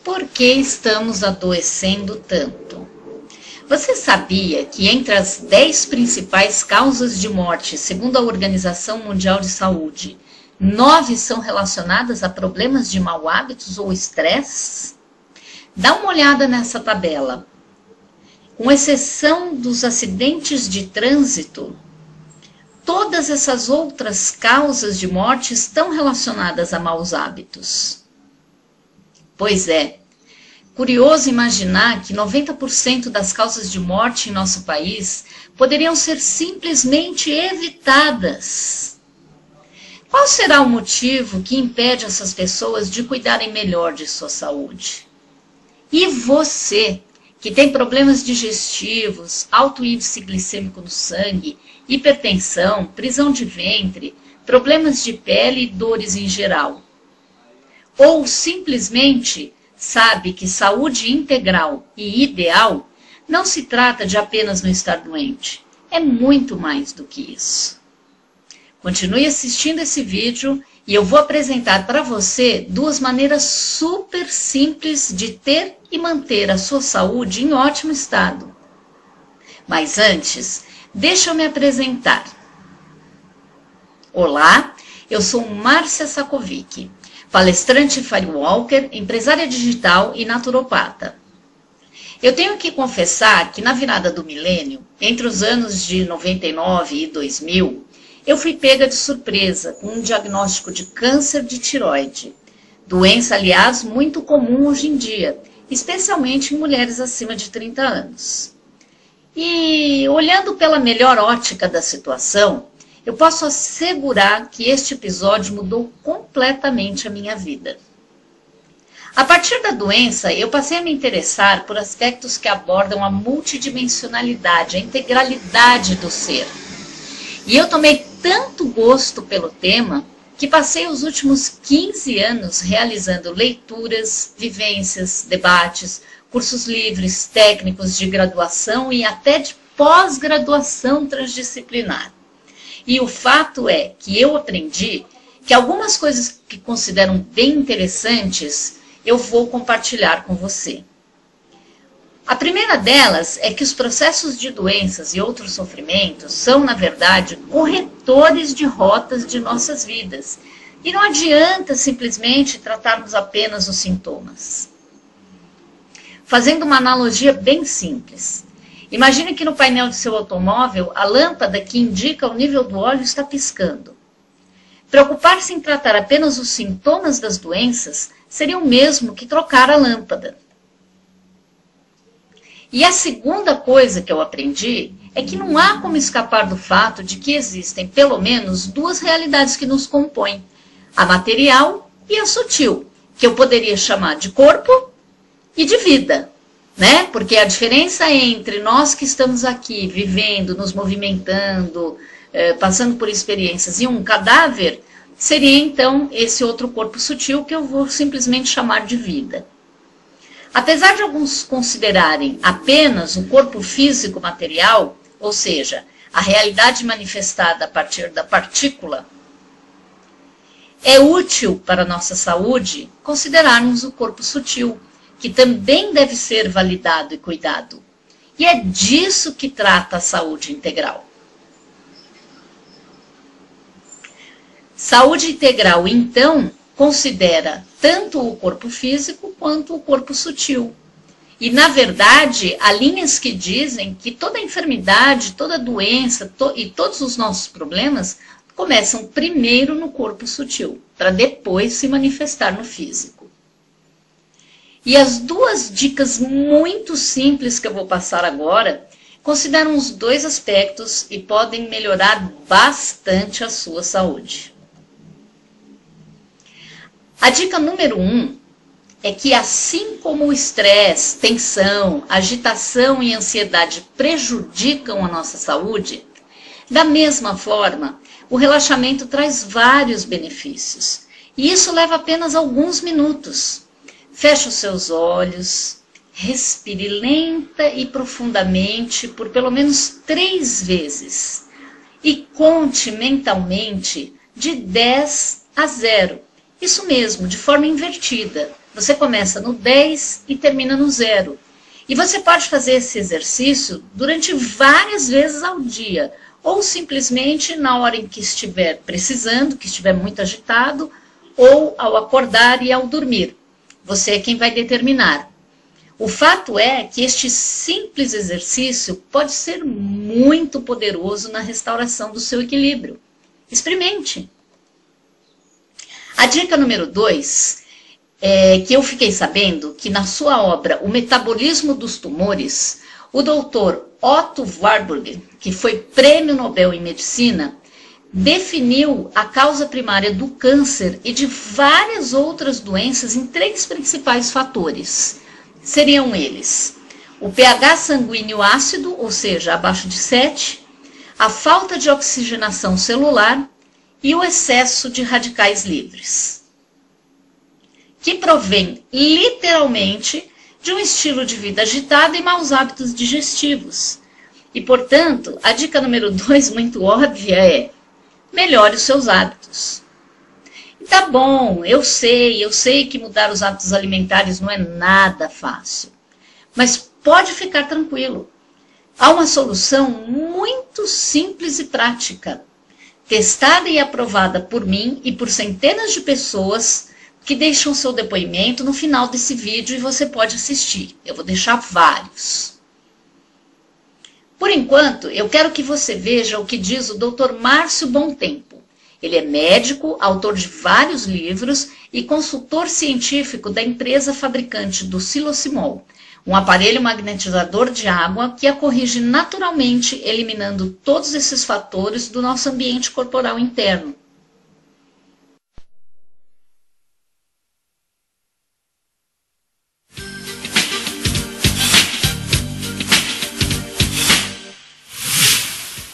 Por que estamos adoecendo tanto? Você sabia que entre as 10 principais causas de morte, segundo a Organização Mundial de Saúde, 9 são relacionadas a problemas de mau hábitos ou estresse? Dá uma olhada nessa tabela. Com exceção dos acidentes de trânsito, todas essas outras causas de morte estão relacionadas a maus hábitos. Pois é, curioso imaginar que 90% das causas de morte em nosso país poderiam ser simplesmente evitadas. Qual será o motivo que impede essas pessoas de cuidarem melhor de sua saúde? E você, que tem problemas digestivos, alto índice glicêmico no sangue, hipertensão, prisão de ventre, problemas de pele e dores em geral. Ou simplesmente sabe que saúde integral e ideal não se trata de apenas não estar doente. É muito mais do que isso. Continue assistindo esse vídeo e eu vou apresentar para você 2 maneiras super simples de ter e manter a sua saúde em ótimo estado. Mas antes, deixa eu me apresentar. Olá, eu sou Márcia Sakovic, palestrante Firewalker, empresária digital e naturopata. Eu tenho que confessar que na virada do milênio, entre os anos de 99 e 2000, eu fui pega de surpresa com um diagnóstico de câncer de tireoide, doença, aliás, muito comum hoje em dia, especialmente em mulheres acima de 30 anos. E olhando pela melhor ótica da situação, eu posso assegurar que este episódio mudou completamente a minha vida. A partir da doença, eu passei a me interessar por aspectos que abordam a multidimensionalidade, a integralidade do ser. E eu tomei tanto gosto pelo tema que passei os últimos 15 anos realizando leituras, vivências, debates, cursos livres, técnicos de graduação e até de pós-graduação transdisciplinar. E o fato é que eu aprendi que algumas coisas que considero bem interessantes eu vou compartilhar com você. A primeira delas é que os processos de doenças e outros sofrimentos são, na verdade, corretores de rotas de nossas vidas. E não adianta simplesmente tratarmos apenas os sintomas. Fazendo uma analogia bem simples. Imagine que no painel de seu automóvel, a lâmpada que indica o nível do óleo está piscando. Preocupar-se em tratar apenas os sintomas das doenças seria o mesmo que trocar a lâmpada. E a segunda coisa que eu aprendi é que não há como escapar do fato de que existem pelo menos 2 realidades que nos compõem, a material e a sutil, que eu poderia chamar de corpo e de vida, né? Porque a diferença entre nós que estamos aqui vivendo, nos movimentando, passando por experiências e um cadáver, seria então esse outro corpo sutil que eu vou simplesmente chamar de vida. Apesar de alguns considerarem apenas o corpo físico material, ou seja, a realidade manifestada a partir da partícula, é útil para a nossa saúde considerarmos o corpo sutil, que também deve ser validado e cuidado. E é disso que trata a saúde integral. Saúde integral, então, considera tanto o corpo físico quanto o corpo sutil. E, na verdade, há linhas que dizem que toda enfermidade, toda doença e todos os nossos problemas começam primeiro no corpo sutil, para depois se manifestar no físico. E as 2 dicas muito simples que eu vou passar agora consideram os 2 aspectos e podem melhorar bastante a sua saúde. A dica número 1 é que assim como o estresse, tensão, agitação e ansiedade prejudicam a nossa saúde, da mesma forma, o relaxamento traz vários benefícios. E isso leva apenas alguns minutos. Feche os seus olhos, respire lenta e profundamente por pelo menos 3 vezes. E conte mentalmente de 10 a 0. Isso mesmo, de forma invertida, Você começa no 10 e termina no 0. E você pode fazer esse exercício durante várias vezes ao dia, ou simplesmente na hora em que estiver precisando, que estiver muito agitado, ou ao acordar e ao dormir. Você é quem vai determinar. O fato é que este simples exercício pode ser muito poderoso na restauração do seu equilíbrio. Experimente. A dica número 2 é que eu fiquei sabendo que na sua obra O Metabolismo dos Tumores, o doutor Otto Warburg, que foi prêmio Nobel em Medicina, definiu a causa primária do câncer e de várias outras doenças em 3 principais fatores. Seriam eles: o pH sanguíneo ácido, ou seja, abaixo de 7, a falta de oxigenação celular e o excesso de radicais livres, que provém literalmente de um estilo de vida agitado e maus hábitos digestivos. E, portanto, a dica número 2, muito óbvia, é: melhore os seus hábitos. E tá bom, eu sei que mudar os hábitos alimentares não é nada fácil. Mas pode ficar tranquilo. Há uma solução muito simples e prática, testada e aprovada por mim e por centenas de pessoas que deixam seu depoimento no final desse vídeo e você pode assistir. Eu vou deixar vários. Por enquanto, eu quero que você veja o que diz o Dr. Márcio Bontempo. Ele é médico, autor de vários livros e consultor científico da empresa fabricante do Silosimol, um aparelho magnetizador de água que a corrige naturalmente, eliminando todos esses fatores do nosso ambiente corporal interno.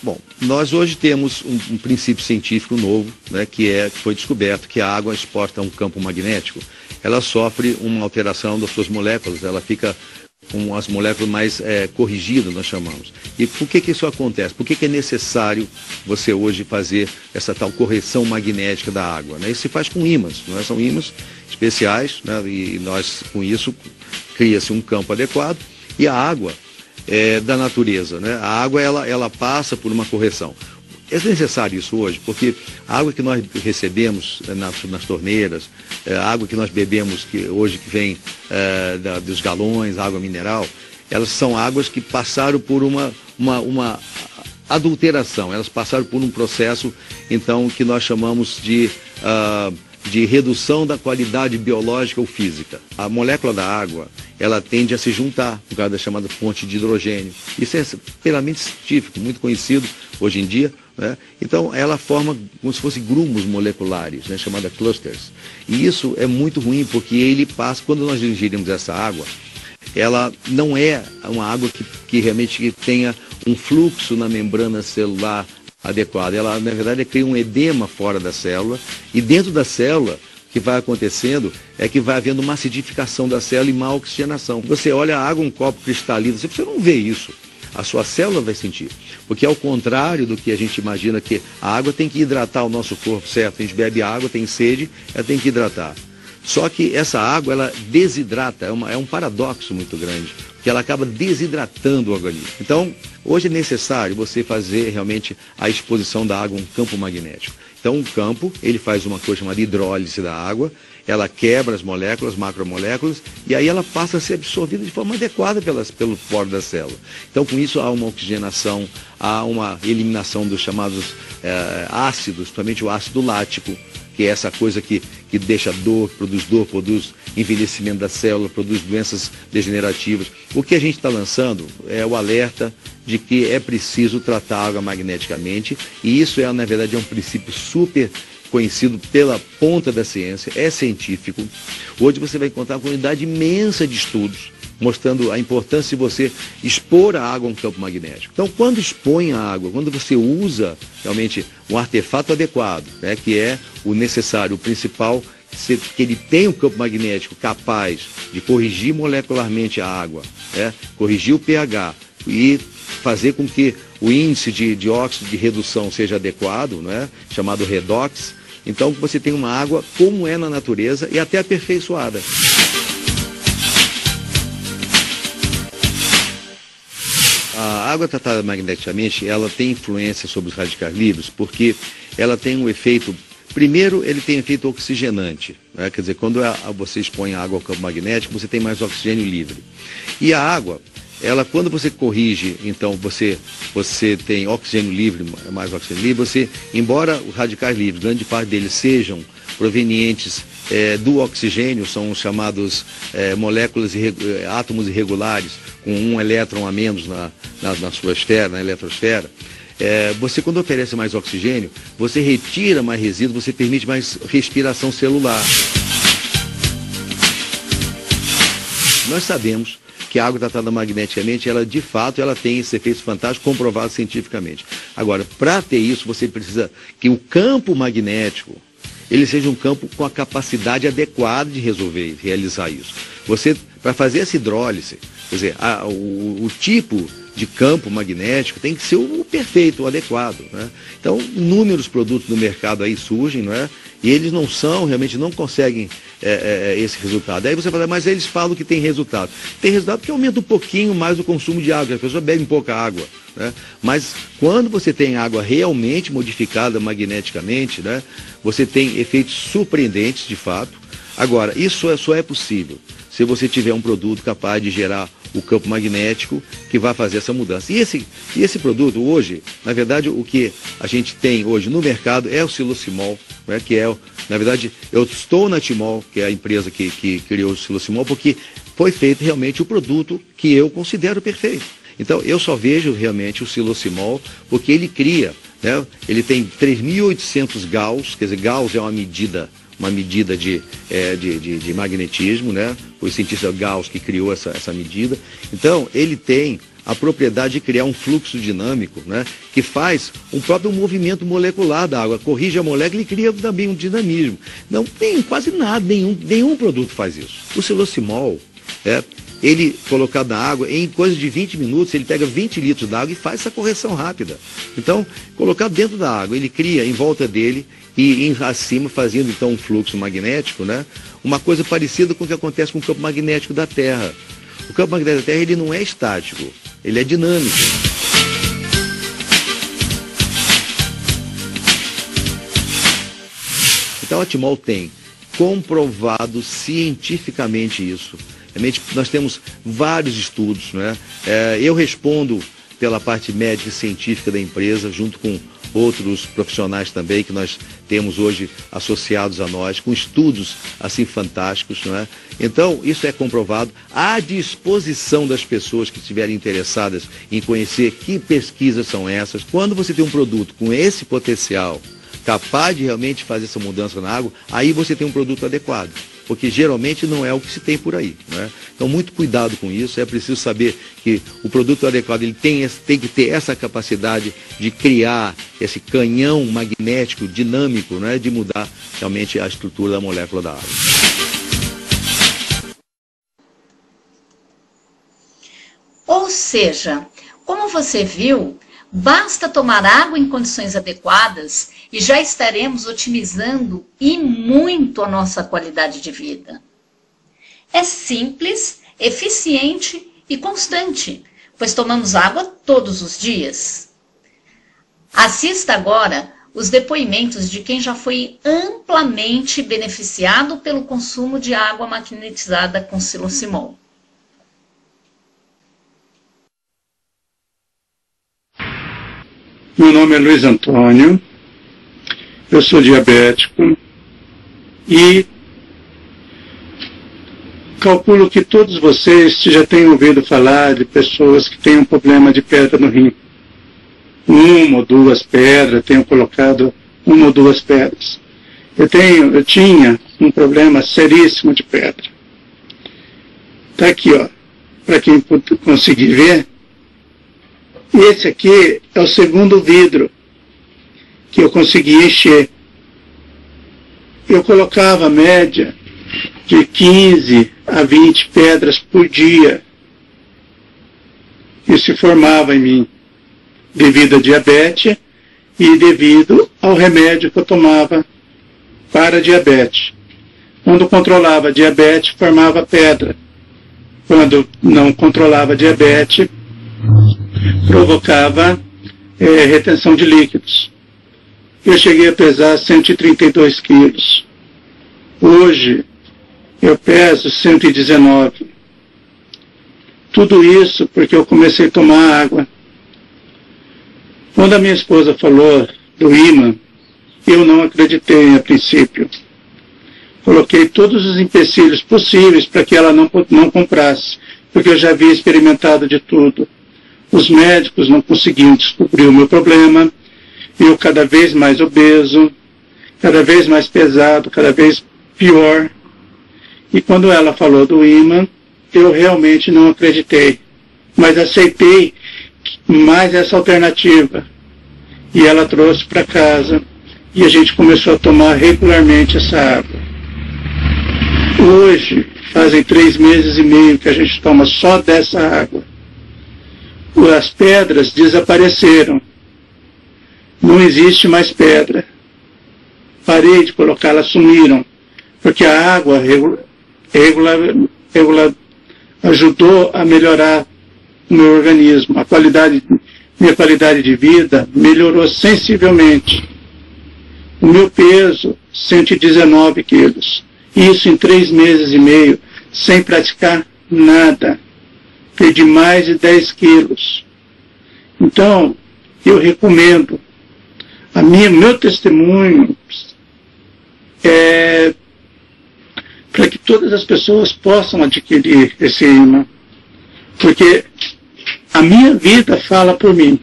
Bom, nós hoje temos um princípio científico novo, né, que foi descoberto que a água exposta a um campo magnético, ela sofre uma alteração das suas moléculas, ela fica com as moléculas mais corrigidas, nós chamamos. E por que isso acontece? Por que é necessário você hoje fazer essa tal correção magnética da água? Né? Isso se faz com ímãs, não é? São ímãs especiais, né? E nós, com isso, cria-se um campo adequado e a água da natureza, né? A água ela passa por uma correção. É necessário isso hoje, porque a água que nós recebemos nas torneiras, a água que nós bebemos que hoje que vem dos galões, água mineral, elas são águas que passaram por uma adulteração, elas passaram por um processo, então, que nós chamamos de redução da qualidade biológica ou física. A molécula da água, ela tende a se juntar por causa da chamada fonte de hidrogênio. Isso é plenamente científico, muito conhecido hoje em dia, né? Então, ela forma como se fossem grumos moleculares, né? Chamada clusters. E isso é muito ruim, porque ele passa, quando nós ingerimos essa água, ela não é uma água que realmente tenha um fluxo na membrana celular adequado. Ela, na verdade, cria um edema fora da célula, e dentro da célula, o que vai acontecendo é que vai havendo uma acidificação da célula e má oxigenação. Você olha a água, um copo cristalino, você não vê isso. A sua célula vai sentir. Porque ao contrário do que a gente imagina, que a água tem que hidratar o nosso corpo, certo? A gente bebe água, tem sede, ela tem que hidratar. Só que essa água, ela desidrata, é um paradoxo muito grande, porque ela acaba desidratando o organismo. Então, hoje é necessário você fazer realmente a exposição da água a um campo magnético. Então, o campo, ele faz uma coisa chamada hidrólise da água, ela quebra as moléculas, macromoléculas, e aí ela passa a ser absorvida de forma adequada pelo poro da célula. Então, com isso, há uma oxigenação, há uma eliminação dos chamados ácidos, principalmente o ácido lático, que é essa coisa que deixa dor, produz envelhecimento da célula, produz doenças degenerativas. O que a gente está lançando é o alerta de que é preciso tratar a água magneticamente, e isso na verdade, é um princípio super conhecido pela ponta da ciência, é científico. Hoje você vai encontrar uma quantidade imensa de estudos mostrando a importância de você expor a água a um campo magnético. Então, quando expõe a água, quando você usa realmente um artefato adequado, né, que é o necessário, o principal, que ele tem um campo magnético capaz de corrigir molecularmente a água, né, corrigir o pH e fazer com que o índice de óxido de redução seja adequado, né, chamado redox. Então, você tem uma água como é na natureza e até aperfeiçoada. água tratada magneticamente, ela tem influência sobre os radicais livres, porque ela tem um efeito, primeiro ele tem efeito oxigenante, né? Quer dizer, quando você expõe a água ao campo magnético, você tem mais oxigênio livre. E a água, ela, quando você corrige, então você tem oxigênio livre, mais oxigênio livre, você, embora os radicais livres, grande parte deles sejam provenientes do oxigênio, são chamados moléculas, átomos irregulares, com um elétron a menos na sua esfera, na eletrosfera, você, quando oferece mais oxigênio, você retira mais resíduo, você permite mais respiração celular. Nós sabemos que a água tratada magneticamente, ela de fato ela tem esses efeitos fantásticos comprovados cientificamente. Agora, para ter isso, você precisa que o campo magnético ele seja um campo com a capacidade adequada de realizar isso. Você, para fazer essa hidrólise, quer dizer, o tipo de campo magnético tem que ser o perfeito, o adequado, né? Então, inúmeros produtos no mercado aí surgem, não é? E eles realmente não conseguem esse resultado. Aí você fala, mas eles falam que tem resultado. Tem resultado porque aumenta um pouquinho mais o consumo de água, as pessoas bebem pouca água, né? Mas quando você tem água realmente modificada magneticamente, né, você tem efeitos surpreendentes de fato. Agora, isso só é possível se você tiver um produto capaz de gerar o campo magnético que vai fazer essa mudança. E esse produto hoje, na verdade, o que a gente tem hoje no mercado é o Silocimol, né, que na verdade, eu estou na Timol, que é a empresa que criou o Silocimol, porque foi feito realmente o produto que eu considero perfeito. Então, eu só vejo realmente o Silocimol porque ele cria, né, ele tem 3.800 Gauss, quer dizer, Gauss é uma medida de magnetismo, né? Foi o cientista Gauss que criou essa medida. Então, ele tem a propriedade de criar um fluxo dinâmico, né, que faz um próprio movimento molecular da água, corrige a molécula e cria também um dinamismo. Não tem quase nada, nenhum produto faz isso. O Silocimol, ele colocado na água, em coisa de 20 minutos, ele pega 20 litros d'água e faz essa correção rápida. Então, colocado dentro da água, ele cria em volta dele e acima, fazendo então um fluxo magnético, né? Uma coisa parecida com o que acontece com o campo magnético da Terra. O campo magnético da Terra, ele não é estático, ele é dinâmico. Então a Timol tem comprovado cientificamente isso. Realmente, nós temos vários estudos, né? Eu respondo pela parte médica e científica da empresa, junto com outros profissionais também que nós temos hoje associados a nós, com estudos assim fantásticos, não é? Então, isso é comprovado, à disposição das pessoas que estiverem interessadas em conhecer que pesquisas são essas. Quando você tem um produto com esse potencial, capaz de realmente fazer essa mudança na água, aí você tem um produto adequado. Porque geralmente não é o que se tem por aí, né? Então, muito cuidado com isso. É preciso saber que o produto adequado ele tem que ter essa capacidade de criar esse canhão magnético dinâmico, né, de mudar realmente a estrutura da molécula da água. Ou seja, como você viu, basta tomar água em condições adequadas e já estaremos otimizando e muito a nossa qualidade de vida. É simples, eficiente e constante, pois tomamos água todos os dias. Assista agora os depoimentos de quem já foi amplamente beneficiado pelo consumo de água magnetizada com Silocimol. Meu nome é Luiz Antônio, eu sou diabético e calculo que todos vocês já tenham ouvido falar de pessoas que têm um problema de pedra no rim. Uma ou duas pedras, tenho colocado uma ou duas pedras. Eu tinha um problema seríssimo de pedra. Está aqui, ó, para quem conseguir ver. Esse aqui é o segundo vidro que eu consegui encher. Eu colocava a média de 15 a 20 pedras por dia. Isso se formava em mim devido à diabetes e devido ao remédio que eu tomava para a diabetes. Quando controlava a diabetes, formava pedra. Quando não controlava a diabetes, provocava retenção de líquidos. Eu cheguei a pesar 132 quilos. Hoje, eu peso 119. Tudo isso porque eu comecei a tomar água. Quando a minha esposa falou do ímã, eu não acreditei a princípio. Coloquei todos os empecilhos possíveis para que ela não comprasse, porque eu já havia experimentado de tudo. Os médicos não conseguiam descobrir o meu problema, eu cada vez mais obeso, cada vez mais pesado, cada vez pior. E quando ela falou do ímã, eu realmente não acreditei, mas aceitei mais essa alternativa. E ela trouxe para casa e a gente começou a tomar regularmente essa água. Hoje, fazem 3 meses e meio que a gente toma só dessa água. As pedras desapareceram. Não existe mais pedra. Parei de colocar, elas sumiram. Porque a água ajudou a melhorar o meu organismo. Minha qualidade de vida melhorou sensivelmente. O meu peso, 119 quilos. Isso em 3 meses e meio, sem praticar nada. Perdi mais de 10 quilos. Então, eu recomendo. Meu testemunho é para que todas as pessoas possam adquirir esse ímã. Porque a minha vida fala por mim.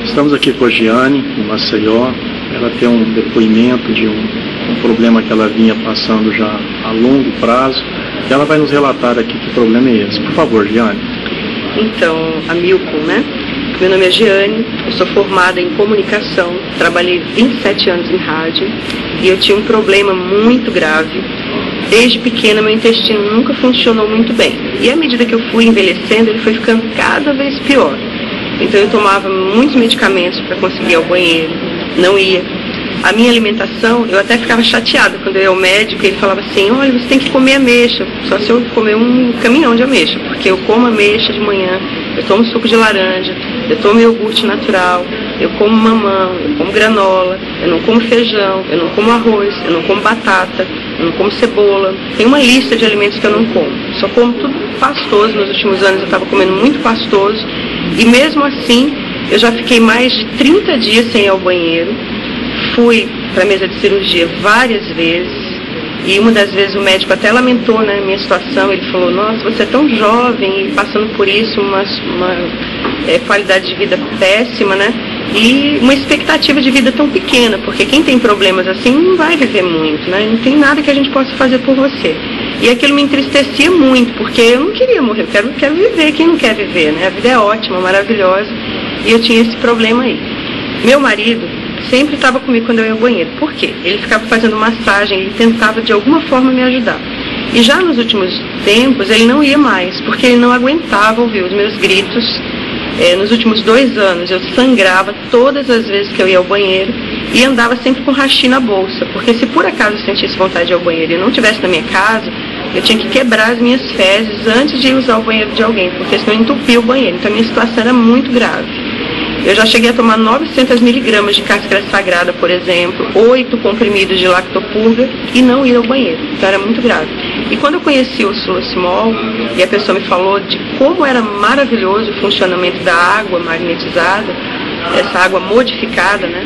Estamos aqui com a Giane, em Maceió. Ela tem um depoimento de um problema que ela vinha passando já a longo prazo. E ela vai nos relatar aqui que problema é esse. Por favor, Giane. Então, a Milcom, né? Meu nome é Giane, eu sou formada em comunicação, trabalhei 27 anos em rádio e eu tinha um problema muito grave. Desde pequena, meu intestino nunca funcionou muito bem. E à medida que eu fui envelhecendo, ele foi ficando cada vez pior. Então eu tomava muitos medicamentos para conseguir ir ao banheiro, não ia. A minha alimentação, eu até ficava chateada quando eu ia ao médico e ele falava assim, olha, você tem que comer ameixa, só se eu comer um caminhão de ameixa, porque eu como ameixa de manhã, eu tomo suco de laranja, eu tomo iogurte natural, eu como mamão, eu como granola, eu não como feijão, eu não como arroz, eu não como batata, eu não como cebola. Tem uma lista de alimentos que eu não como. Só como tudo pastoso. Nos últimos anos eu estava comendo muito pastoso. E mesmo assim, eu já fiquei mais de 30 dias sem ir ao banheiro. Fui para a mesa de cirurgia várias vezes. E uma das vezes o médico até lamentou, né, a minha situação. Ele falou, nossa, você é tão jovem e passando por isso, uma qualidade de vida péssima, né? E uma expectativa de vida tão pequena, porque quem tem problemas assim não vai viver muito, né? Não tem nada que a gente possa fazer por você. E aquilo me entristecia muito, porque eu não queria morrer, eu quero viver, quem não quer viver, né? A vida é ótima, maravilhosa, e eu tinha esse problema aí. Meu marido sempre estava comigo quando eu ia ao banheiro. Por quê? Ele ficava fazendo massagem, ele tentava de alguma forma me ajudar. E já nos últimos tempos ele não ia mais, porque ele não aguentava ouvir os meus gritos. Nos últimos 2 anos eu sangrava todas as vezes que eu ia ao banheiro e andava sempre com hashi na bolsa, porque se por acaso eu sentisse vontade de ir ao banheiro e não estivesse na minha casa, eu tinha que quebrar as minhas fezes antes de ir usar o banheiro de alguém, porque senão entupia o banheiro. Então a minha situação era muito grave. Eu já cheguei a tomar 900 miligramas de cáscara sagrada, por exemplo, 8 comprimidos de lactopurga e não ir ao banheiro. Então era muito grave. E quando eu conheci o Sulocimol e a pessoa me falou de como era maravilhoso o funcionamento da água magnetizada, essa água modificada, né?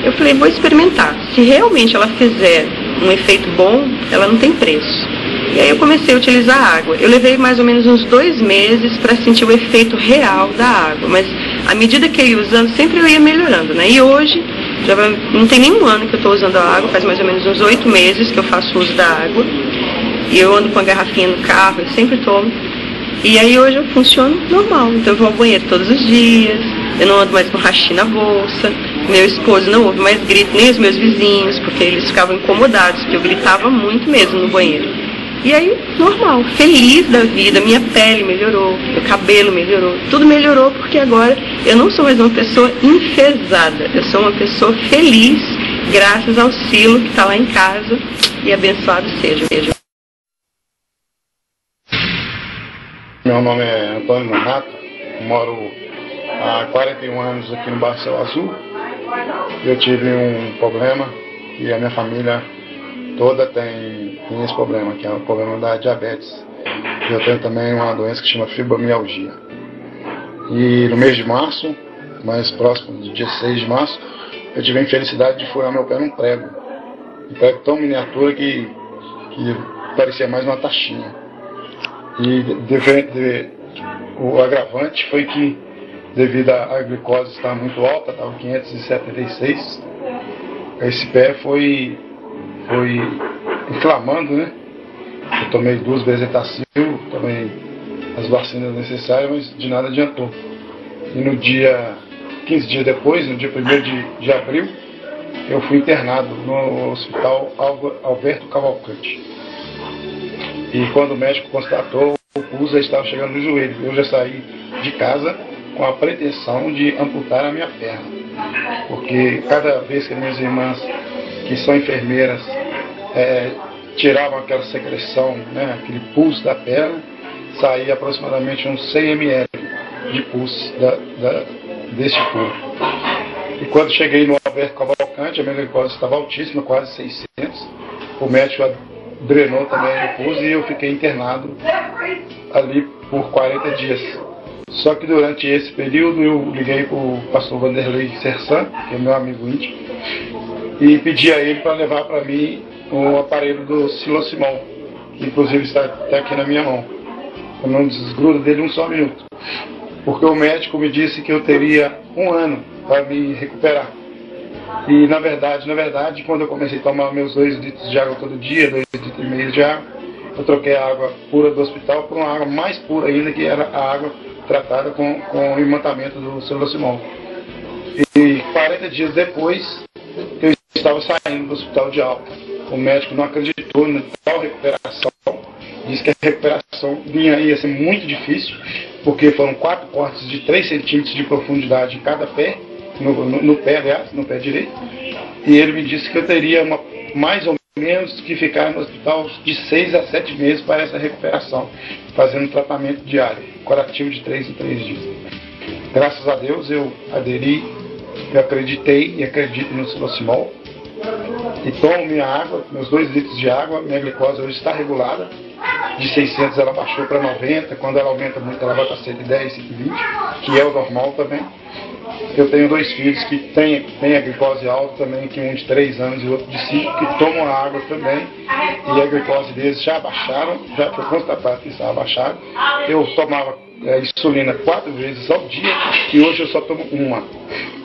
Eu falei, vou experimentar. Se realmente ela fizer um efeito bom, ela não tem preço. E aí eu comecei a utilizar a água. Eu levei mais ou menos uns 2 meses para sentir o efeito real da água, mas à medida que eu ia usando, sempre eu ia melhorando, né? E hoje, não tem nenhum ano que eu estou usando a água, faz mais ou menos uns 8 meses que eu faço uso da água. E eu ando com a garrafinha no carro, eu sempre tomo. E aí hoje eu funciono normal. Então eu vou ao banheiro todos os dias, eu não ando mais com hashi na bolsa, meu esposo não ouve mais grito, nem os meus vizinhos, porque eles ficavam incomodados, porque eu gritava muito mesmo no banheiro. E aí, normal, feliz da vida, minha pele melhorou, meu cabelo melhorou, tudo melhorou, porque agora eu não sou mais uma pessoa enfesada, eu sou uma pessoa feliz, graças ao Silo que está lá em casa, e abençoado seja. Meu nome é Antônio Nonato, moro há 41 anos aqui no bairro Céu Azul. Eu tive um problema e a minha família toda tem esse problema, que é o problema da diabetes. Eu tenho também uma doença que chama fibromialgia. E no mês de março, mais próximo do dia 6 de março, eu tive a infelicidade de furar meu pé num prego. Um prego tão miniatura que parecia mais uma taxinha. E o agravante foi que, devido à glicose estar muito alta, estava 576, esse pé foi inflamando, né? Eu tomei 2 bezetacil, tomei as vacinas necessárias, mas de nada adiantou. E no dia 15 dias depois, no dia 1º de abril, eu fui internado no Hospital Alberto Cavalcante. E quando o médico constatou, o pulso já estava chegando no joelho. Eu já saí de casa com a pretensão de amputar a minha perna. Porque cada vez que minhas irmãs, que são enfermeiras, tiravam aquela secreção, né, aquele pulso da perna, saía aproximadamente uns 100 ml de pulso desse pulso. E quando cheguei no Alberto Cavalcante, a minha glicose estava altíssima, quase 600. O médico drenou também o pulso e eu fiquei internado ali por 40 dias. Só que durante esse período eu liguei para o pastor Vanderlei Sersan, que é meu amigo íntimo, e pedi a ele para levar para mim o aparelho do Silosimol, que inclusive está até aqui na minha mão. Eu não desgrudo dele um só minuto, porque o médico me disse que eu teria 1 ano para me recuperar. E na verdade, quando eu comecei a tomar meus 2 litros de água todo dia, 2,5 litros de água, eu troquei a água pura do hospital por uma água mais pura ainda, que era a água tratada com o imantamento do Silosimol. E 40 dias depois, eu estava saindo do hospital de alta. O médico não acreditou na tal recuperação, disse que a recuperação ia ser muito difícil, porque foram 4 cortes de 3 centímetros de profundidade em cada pé, no pé direito, e ele me disse que eu teria mais ou menos que ficar no hospital de 6 a 7 meses para essa recuperação, fazendo tratamento diário, curativo de 3 em 3 dias. Graças a Deus eu aderi, eu acreditei e acredito no Silosimol, e tomo minha água, meus 2 litros de água. Minha glicose hoje está regulada, de 600 ela baixou para 90, quando ela aumenta muito ela vai para 110, 120, que é o normal também. Eu tenho 2 filhos que têm a glicose alta também, que um de 3 anos e outro de 5, que tomam a água também, e a glicose deles já baixaram, já foi constatado que estava baixado. Eu tomava insulina 4 vezes ao dia, e hoje eu só tomo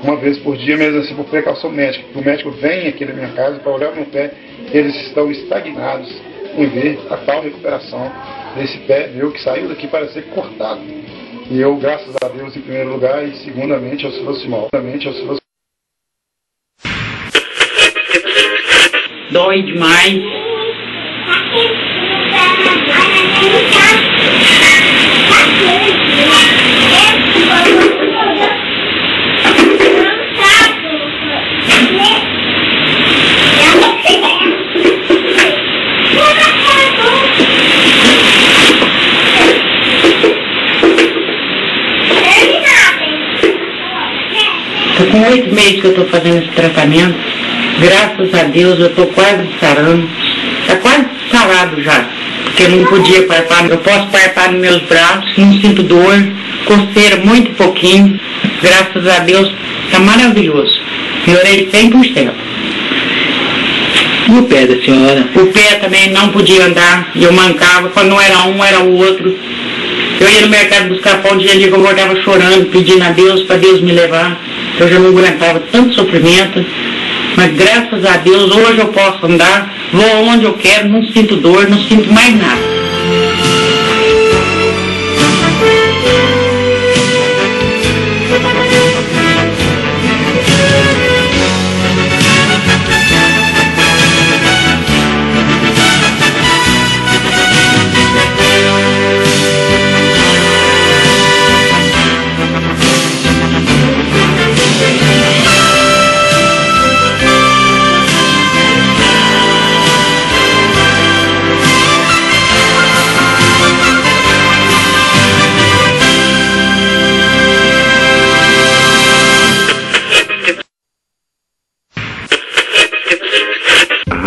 uma vez por dia, mesmo assim por precaução médica. O médico vem aqui na minha casa para olhar meu pé, eles estão estagnados em ver a tal recuperação desse pé meu que saiu daqui para ser cortado. E eu, graças a Deus, em primeiro lugar, e segundamente ao Silosimol. Dói demais. Com 8 meses que eu estou fazendo esse tratamento, graças a Deus eu estou quase sarando, está quase sarado já, porque eu não podia palpar, eu posso palpar nos meus braços, não sinto dor, coceira muito pouquinho, graças a Deus está maravilhoso, melhorei 100%. E o pé da senhora? O pé também não podia andar, eu mancava, quando não era um, era o outro. Eu ia no mercado buscar pão, dia eu voltava chorando, pedindo a Deus para Deus me levar. Eu já não aguentava tanto sofrimento, mas graças a Deus hoje eu posso andar, vou onde eu quero, não sinto dor, não sinto mais nada.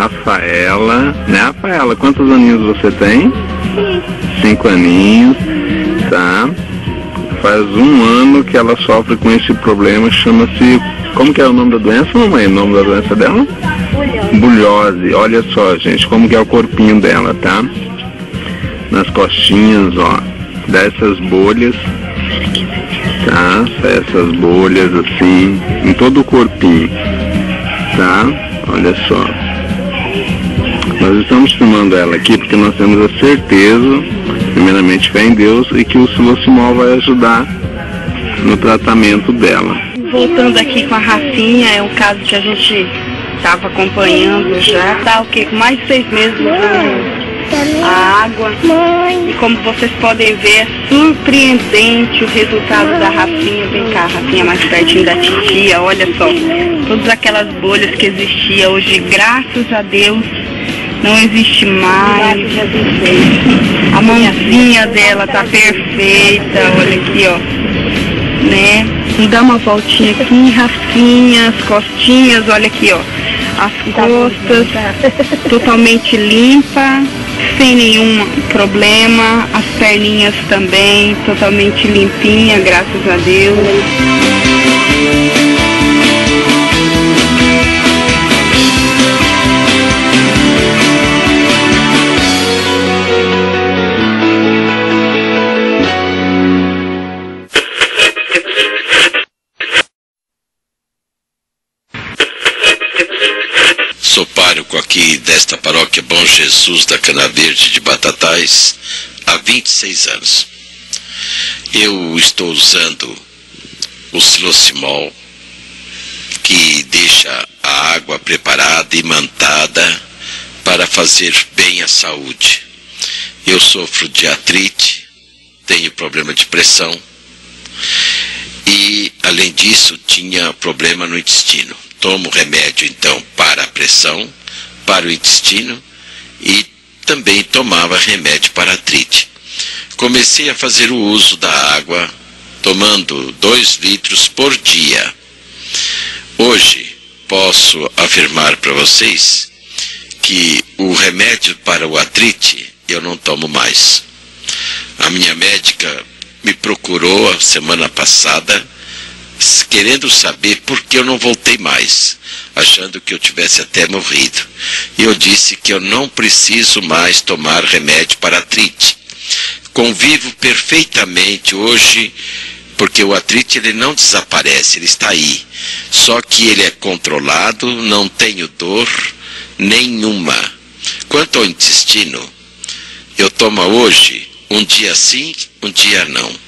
Rafaela, né, Rafaela? Quantos aninhos você tem? 5 aninhos, tá? Faz 1 ano que ela sofre com esse problema, chama-se... Como que é o nome da doença, mamãe? O nome da doença dela? Bulhose. Olha só, gente, como que é o corpinho dela, tá? Nas costinhas, ó, dessas bolhas, tá? Essas bolhas assim, em todo o corpinho, tá? Olha só. Nós estamos filmando ela aqui porque nós temos a certeza, primeiramente fé em Deus, e que o Silocimol vai ajudar no tratamento dela. Voltando aqui com a Rafinha, é um caso que a gente estava acompanhando já, tá o quê? Com mais de 6 meses usando a água. E como vocês podem ver, é surpreendente o resultado da Rafinha. Vem cá, Rafinha, mais pertinho da titia, olha só. Todas aquelas bolhas que existiam hoje, graças a Deus, não existe mais. A mãozinha dela tá perfeita, olha aqui, ó. Né? Vamos dar uma voltinha aqui, Rafinha, as costinhas, olha aqui, ó. As costas totalmente limpa, sem nenhum problema. As perninhas também totalmente limpinha, graças a Deus. Sou pároco aqui desta paróquia Bom Jesus da Cana Verde de Batatais há 26 anos. Eu estou usando o Silocimol, que deixa a água preparada e imantada para fazer bem à saúde. Eu sofro de artrite, tenho problema de pressão e, além disso, tinha problema no intestino. Tomo remédio, então, para a pressão, para o intestino e também tomava remédio para artrite. Comecei a fazer o uso da água, tomando 2 litros por dia. Hoje, posso afirmar para vocês que o remédio para o artrite eu não tomo mais. A minha médica me procurou a semana passada, querendo saber por que eu não voltei mais, achando que eu tivesse até morrido. E eu disse que eu não preciso mais tomar remédio para artrite. Convivo perfeitamente hoje, porque o artrite ele não desaparece, ele está aí. Só que ele é controlado, não tenho dor nenhuma. Quanto ao intestino, eu tomo hoje um dia sim, um dia não.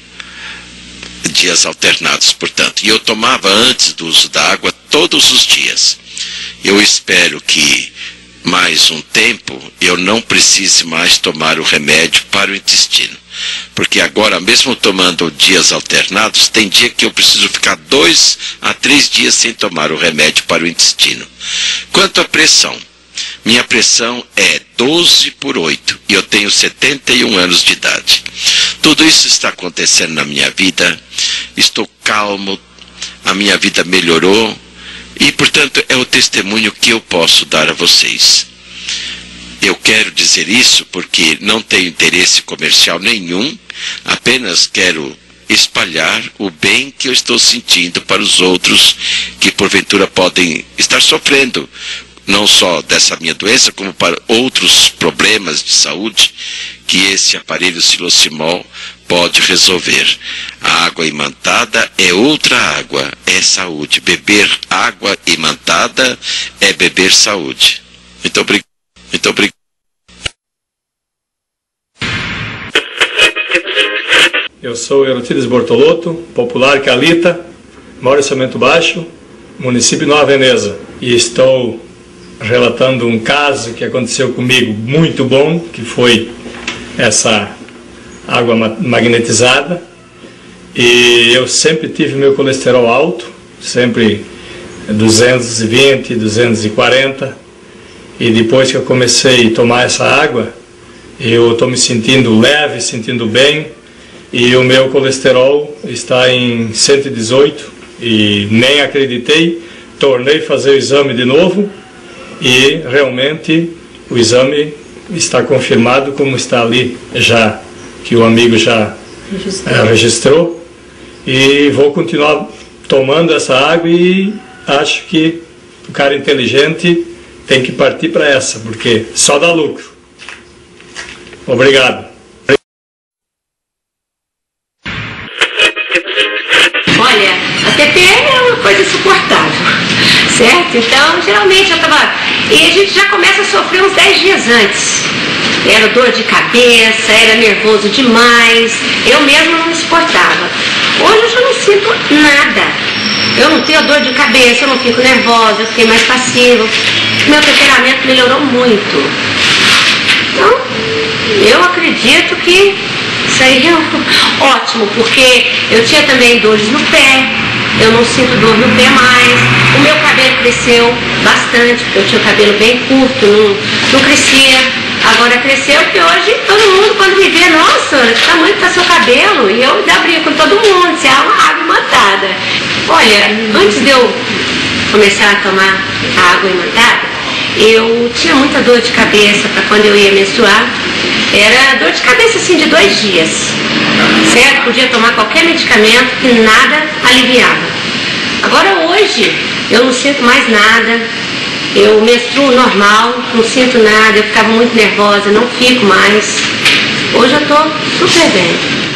Dias alternados, portanto. E eu tomava antes do uso da água todos os dias. Eu espero que mais um tempo eu não precise mais tomar o remédio para o intestino. Porque agora, mesmo tomando dias alternados, tem dia que eu preciso ficar 2 a 3 dias sem tomar o remédio para o intestino. Quanto à pressão, minha pressão é 12/8 e eu tenho 71 anos de idade. Tudo isso está acontecendo na minha vida, estou calmo, a minha vida melhorou e, portanto, é o testemunho que eu posso dar a vocês. Eu quero dizer isso porque não tenho interesse comercial nenhum, apenas quero espalhar o bem que eu estou sentindo para os outros que, porventura, podem estar sofrendo, não só dessa minha doença, como para outros problemas de saúde que esse aparelho Silocimol pode resolver. A água imantada é outra água, é saúde. Beber água imantada é beber saúde. Muito obrigado. Muito obrigado. Eu sou Erotides Bortolotto, popular Calita, moro em Cimento Baixo, município de Nova Veneza. E estou relatando um caso que aconteceu comigo muito bom, que foi essa água magnetizada. E eu sempre tive meu colesterol alto, sempre 220, 240. E depois que eu comecei a tomar essa água, eu estou me sentindo leve, sentindo bem. E o meu colesterol está em 118 e nem acreditei. Tornei a fazer o exame de novo e realmente o exame está confirmado como está ali já, que o amigo já registrou, e vou continuar tomando essa água e acho que o cara inteligente tem que partir para essa, porque só dá lucro. Obrigado. Olha, a TP é uma coisa insuportável, certo? Então, geralmente eu tava... E a gente já começa a sofrer uns 10 dias antes. Era dor de cabeça, era nervoso demais, eu mesma não me suportava. Hoje eu já não sinto nada. Eu não tenho dor de cabeça, eu não fico nervosa, eu fiquei mais passiva. Meu temperamento melhorou muito. Então, eu acredito que isso aí é ótimo, porque eu tinha também dores no pé, eu não sinto dor no pé mais. O meu cabelo cresceu bastante, porque eu tinha o cabelo bem curto, não crescia. Agora cresceu, porque hoje todo mundo, quando me vê, nossa, que tamanho que tá seu cabelo? E eu ainda brinco com todo mundo, você é uma água imantada. Olha, antes de eu começar a tomar a água imantada, eu tinha muita dor de cabeça para quando eu ia menstruar. Era dor de cabeça assim de 2 dias, certo? Podia tomar qualquer medicamento que nada aliviava. Agora hoje eu não sinto mais nada, eu menstruo normal, não sinto nada, eu ficava muito nervosa, não fico mais. Hoje eu tô super bem.